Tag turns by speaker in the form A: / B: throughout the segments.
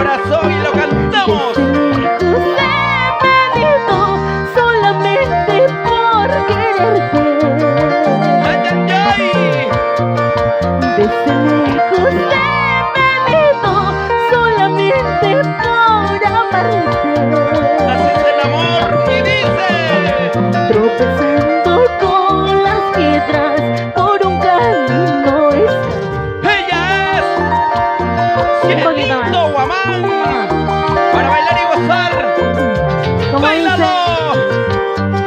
A: corazón y lo cantamos.
B: José Benito, solamente por quererte.
A: ¡Ay, ay, ay!
B: Bésame, José Benito, solamente por amarte.
A: Así es el amor y dice:
B: Tropezando con las piedras por un camino estás.
A: ¡Ella es
B: Un poquito más.
A: Cielito Guamán! Para bailar y gozar.
B: Como
A: ¡Báilalo!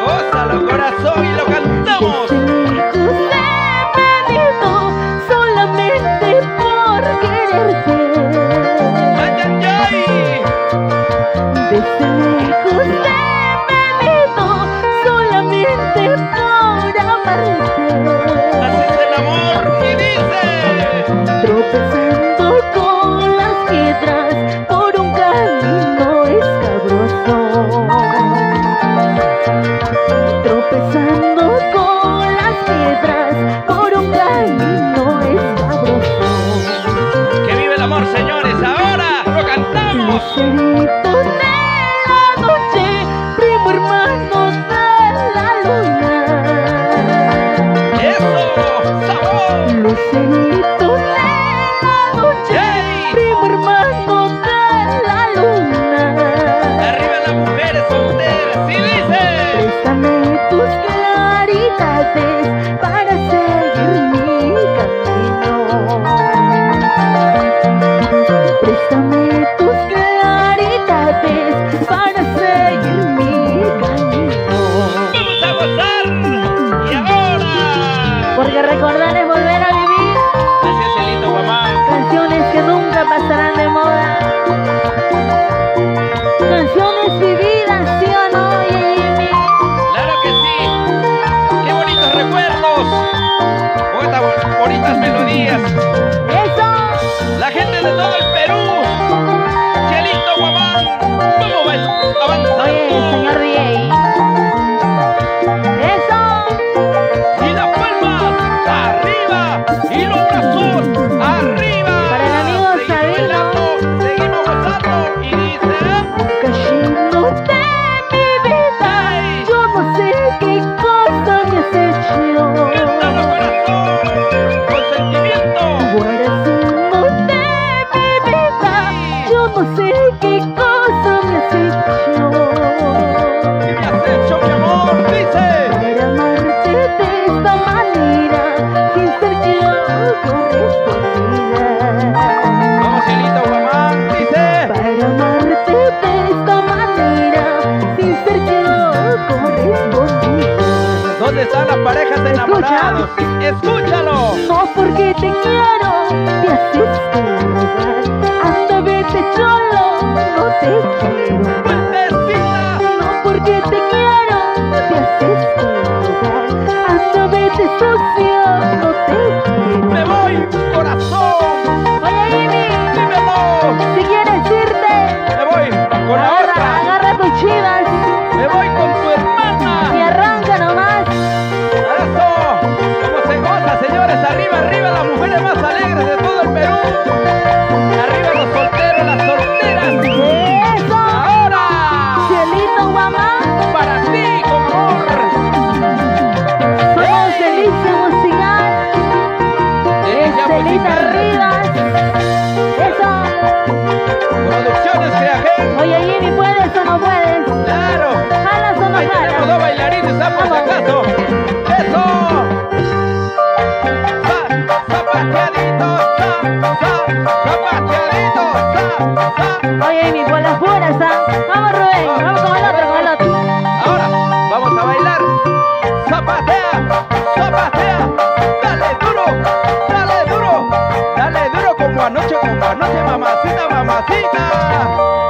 A: ¡Gózalo, corazón! Y lo cantamos.
B: José Benito, solamente por quererte.
A: ¡Ay, ay, ay!
B: Bésame, José Benito, solamente por amarte.
A: Así es el amor y dice:
B: Tropezando con las piedras por un camino escabroso. Tropezando con las piedras por un camino escabroso.
A: ¡Que vive el amor, señores! ¡Ahora lo cantamos!
B: Lucerito de la noche, primo hermano de la luna.
A: ¡Eso! ¡Sabor!
B: Lucerito de la noche,
A: ¡Ey!
B: primo hermano de la luna.
A: ¡Arriba las mujeres solteras! ¡Sí dice!
B: Préstame tus claridades para seguir mi camino. Préstame tus claridades para seguir mi camino.
A: ¡Vamos a gozar! ¡Y ahora!
B: Porque recordar es volver a vivir.
A: Así es, Cielito Guamán.
B: Canciones que nunca pasarán de moda. Canciones vividas, ¿sí o no, Jimmy?
A: ¡Claro que sí! ¡Qué bonitos recuerdos! Con estas bonitas melodías.
B: ¡Eso!
A: La gente de todo el Perú. Cielito Guamán. ¿Cómo va avanzando?
B: Oye, señor DJ. ¡Eso!
A: Y las palmas arriba. Y los brazos arriba.
B: Para el amigo
A: Seguimos
B: Sabino.
A: bailando, seguimos gozando. Y dice:
B: Cayendo de mi vida, yo no sé qué cosa me has hecho.
A: cántalo, corazón. Con sentimiento.
B: Guardando de mi vida, yo no sé qué cosa me has hecho.
A: ¿Qué me has hecho, mi amor? Dice:
B: Para amarte de esta manera, sin ser yo correspondida.
A: vamos, Cielito Guamán. Dice:
B: Para amarte de esta manera, sin ser yo correspondida.
A: ¿dónde están las parejas de enamorados? Escúchalo.
B: No porque te quiero, te haces rogar. Anda, vete cholo, no te quiero.
A: Vueltecita.
B: No porque te quiero, te haces rogar. Anda, vete sucio, no te quiero.
A: Me voy, corazón.
B: Oye, Amy,
A: Dímelo.
B: si quieres irte,
A: Me voy con la otra.
B: agarra tus chivas
A: Me voy con tu
B: y
A: hermana.
B: arranca nomás.
A: Eso. ¿Cómo se goza, señores? Arriba, arriba, las mujeres más alegres de todo el Perú. Arriba los solteros, las solteras.
B: Eso,
A: Ahora.
B: Cielito Guamán.
A: Para ti, con amor.
B: Somos Delicia Musical,
A: Delicia
B: Celita
A: musical.
B: Rivas. Eso.
A: Producciones Creagen.
B: Oye, Jimmy, ¿puedes o no puedes?
A: Claro.
B: ¿Jalas o no
A: Ahí tenemos
B: jalas?
A: dos bailarines, ¿ah? Por si acaso. ¡Eso! Zapateadito, zapateadito,
B: Oye, Jimmy, por las puras, ¿ah? Vamos, Rubén, vamos con el otro, con el otro.
A: Ahora vamos a bailar. Zapatea, zapatea. Dale duro, dale duro. Dale duro como anoche, mamacita, mamacita.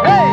A: ¡Hey!